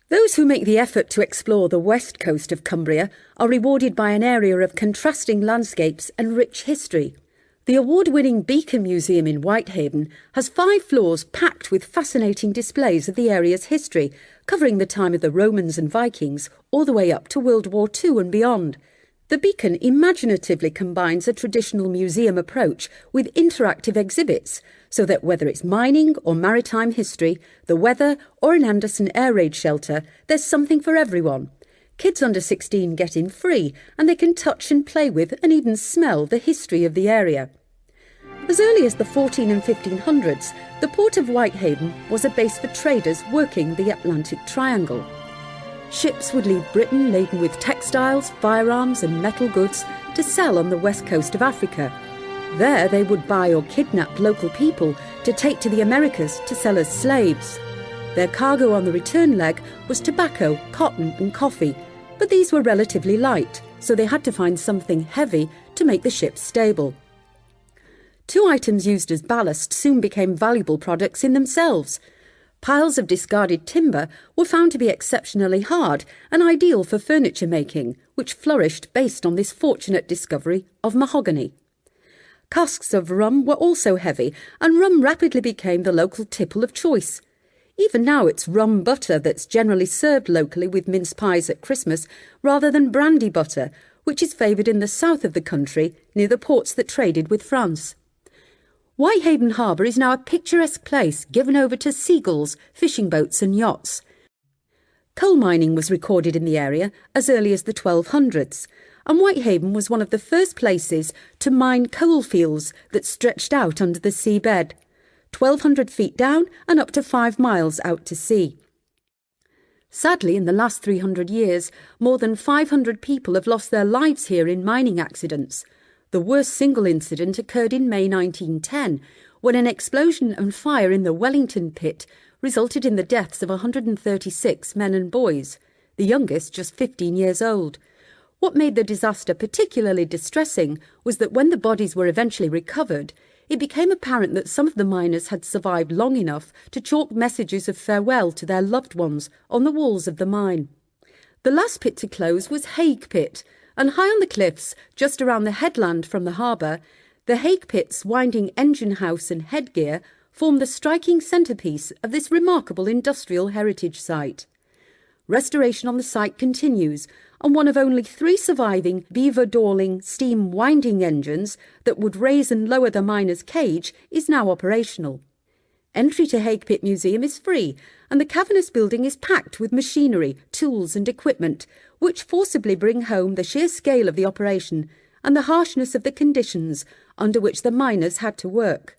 Those who make the effort to explore the west coast of Cumbria are rewarded by an area of contrasting landscapes and rich history. The award-winning Beacon Museum in Whitehaven has 5 floors packed with fascinating displays of the area's history, covering the time of the Romans and Vikings all the way up to World War II and beyond. The Beacon imaginatively combines a traditional museum approach with interactive exhibits, so that whether it's mining or maritime history, the weather or an Anderson air raid shelter, there's something for everyone. Kids under 16 get in free, and they can touch and play with and even smell the history of the area. As early as the 14 and 1500s, the port of Whitehaven was a base for traders working the Atlantic Triangle. Ships would leave Britain laden with textiles, firearms and metal goods to sell on the west coast of Africa. There they would buy or kidnap local people to take to the Americas to sell as slaves. Their cargo on the return leg was tobacco, cotton and coffee, but these were relatively light, so they had to find something heavy to make the ship stable. 2 items used as ballast soon became valuable products in themselves. Piles of discarded timber were found to be exceptionally hard and ideal for furniture making, which flourished based on this fortunate discovery of mahogany. Casks of rum were also heavy, and rum rapidly became the local tipple of choice. Even now it's rum butter that's generally served locally with mince pies at Christmas rather than brandy butter, which is favoured in the south of the country near the ports that traded with France. Whitehaven Harbour is now a picturesque place given over to seagulls, fishing boats and yachts. Coal mining was recorded in the area as early as the 1200s, and Whitehaven was one of the first places to mine coal fields that stretched out under the seabed, 1,200 feet down and up to 5 miles out to sea. Sadly, in the last 300 years, more than 500 people have lost their lives here in mining accidents. The worst single incident occurred in May 1910, when an explosion and fire in the Wellington pit resulted in the deaths of 136 men and boys, the youngest just 15 years old. What made the disaster particularly distressing was that when the bodies were eventually recovered, it became apparent that some of the miners had survived long enough to chalk messages of farewell to their loved ones on the walls of the mine. The last pit to close was Hague Pit, and high on the cliffs, just around the headland from the harbour, the Hague Pit's winding engine house and headgear form the striking centrepiece of this remarkable industrial heritage site. Restoration on the site continues, and one of only 3 surviving beaver-dawling steam winding engines that would raise and lower the miner's cage is now operational. Entry to Hague Pit Museum is free, and the cavernous building is packed with machinery, tools and equipment, which forcibly bring home the sheer scale of the operation and the harshness of the conditions under which the miners had to work.